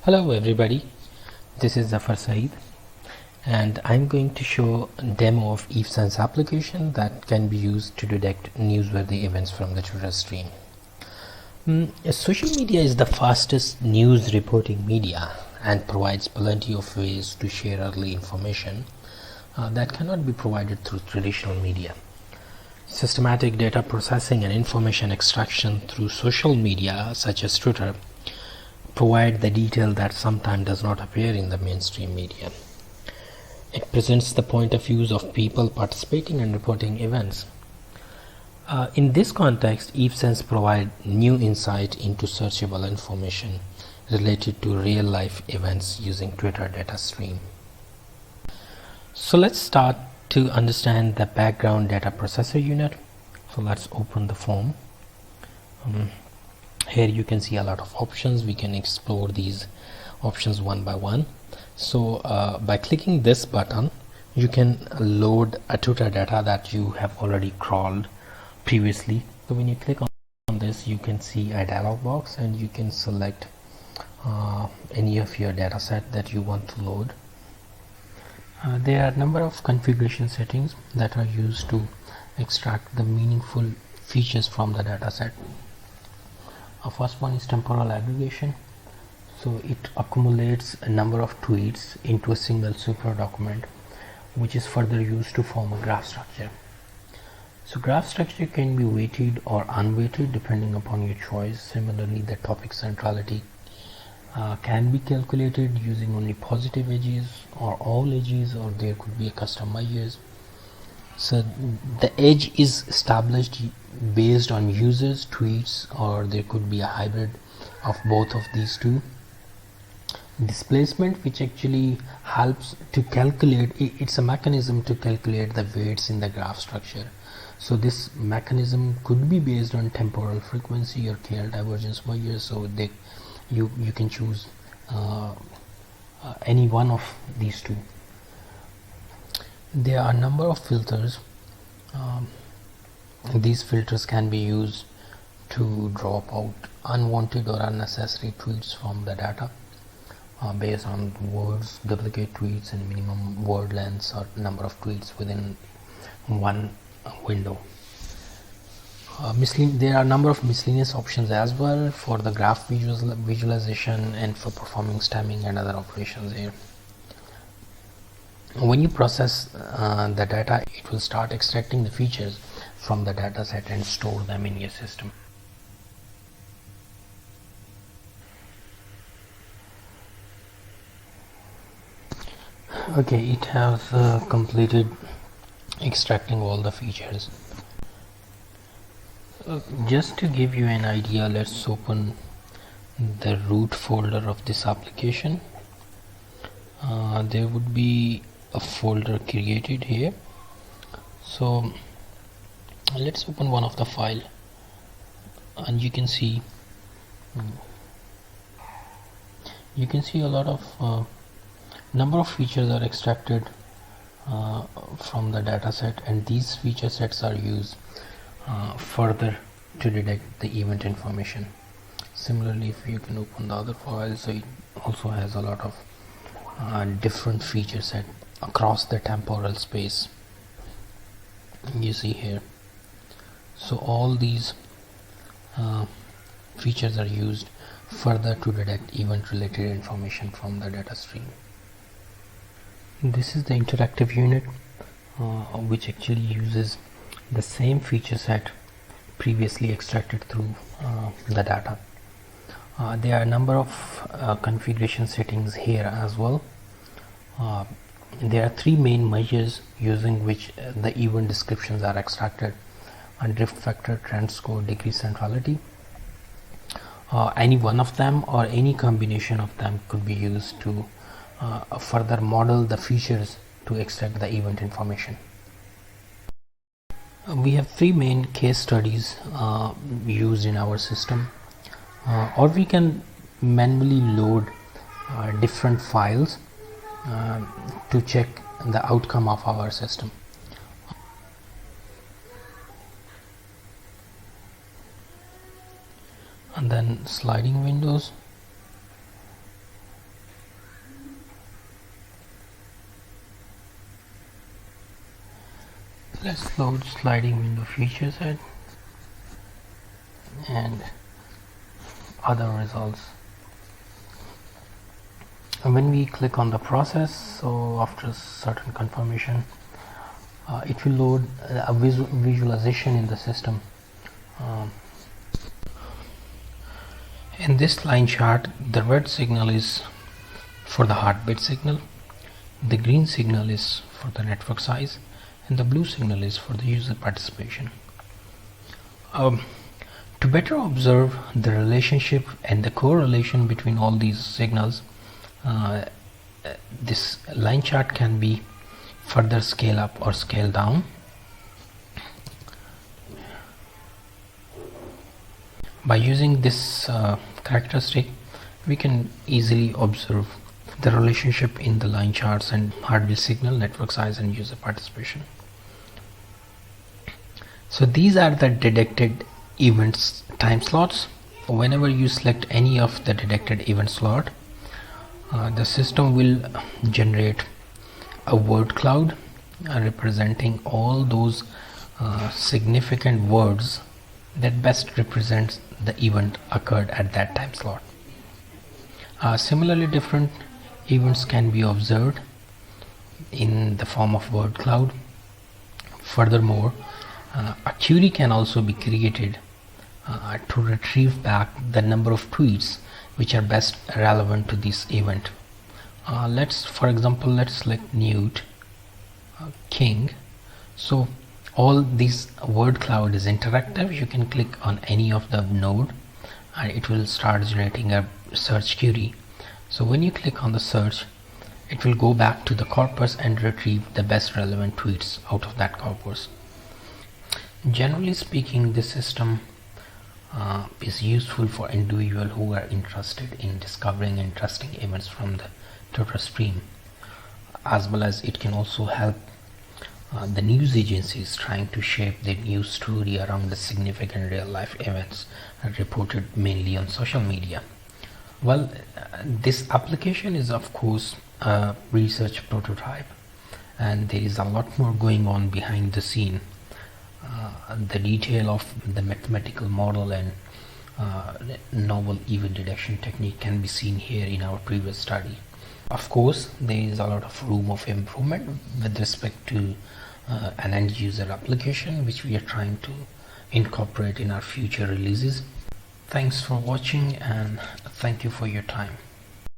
Hello everybody, this is Zafar Saeed and I'm going to show a demo of EveSense application that can be used to detect newsworthy events from the Twitter stream. Social media is the fastest news reporting media and provides plenty of ways to share early information that cannot be provided through traditional media. Systematic data processing and information extraction through social media such as Twitter provide the detail that sometimes does not appear in the mainstream media. It presents the point of view of people participating and reporting events. In this context, EveSense provides new insight into searchable information related to real-life events using Twitter data stream. So let's start to understand the background data processor unit. So let's open the form. Here you can see a lot of options. We can explore these options one by one. So by clicking this button, you can load a Twitter data that you have already crawled previously. So when you click on this, you can see a dialog box and you can select any of your data set that you want to load. There are a number of configuration settings that are used to extract the meaningful features from the data set. First one is temporal aggregation. So it accumulates a number of tweets into a single super document, which is further used to form a graph structure. So graph structure can be weighted or unweighted depending upon your choice. Similarly, the topic centrality can be calculated using only positive edges or all edges, or there could be a custom measures. So the edge is established based on users, tweets, or there could be a hybrid of both of these two. Displacement, which actually helps to calculate, it's a mechanism to calculate the weights in the graph structure. So this mechanism could be based on temporal frequency or KL divergence measures. So you can choose any one of these two. There are a number of filters. These filters can be used to drop out unwanted or unnecessary tweets from the data based on words, duplicate tweets, and minimum word lengths or number of tweets within one window. There are a number of miscellaneous options as well for the graph visualization and for performing stemming and other operations here. When you process the data, it will start extracting the features from the data set and store them in your system. Okay, it has completed extracting all the features. Just to give you an idea, let's open the root folder of this application. There would be a folder created here. So let's open one of the file, and you can see a lot of number of features are extracted from the data set, and these feature sets are used further to detect the event information. Similarly, if you can open the other file, so it also has a lot of different feature set across the temporal space you see here. So all these features are used further to detect event related information from the data stream. This is the interactive unit which actually uses the same feature set previously extracted through the data. There are a number of configuration settings here as well. There are three main measures using which the event descriptions are extracted: drift factor, trend score, degree centrality. Any one of them or any combination of them could be used to further model the features to extract the event information. We have three main case studies used in our system, or we can manually load different files to check the outcome of our system. And then sliding windows. Let's load sliding window feature set and other results. And when we click on the process, so after a certain confirmation, it will load a visualization in the system. In this line chart, the red signal is for the heartbeat signal, the green signal is for the network size, and the blue signal is for the user participation. To better observe the relationship and the correlation between all these signals, this line chart can be further scale up or scale down. By using this characteristic, we can easily observe the relationship in the line charts and heartbeat signal, network size, and user participation. So these are the detected events time slots. Whenever you select any of the detected event slot, the system will generate a word cloud representing all those significant words that best represents the event occurred at that time slot. Similarly, different events can be observed in the form of word cloud. Furthermore, a query can also be created to retrieve back the number of tweets which are best relevant to this event. For example, let's select Newt King. So all this word cloud is interactive. You can click on any of the node and it will start generating a search query. So when you click on the search, it will go back to the corpus and retrieve the best relevant tweets out of that corpus. Generally speaking, this system is useful for individuals who are interested in discovering interesting events from the Twitter stream, as well as it can also help the news agencies trying to shape their news story around the significant real life events reported mainly on social media. Well, this application is of course a research prototype, and there is a lot more going on behind the scene. The detail of the mathematical model and novel event detection technique can be seen here in our previous study. Of course, there is a lot of room of improvement with respect to an end user application, which we are trying to incorporate in our future releases. Thanks for watching and thank you for your time.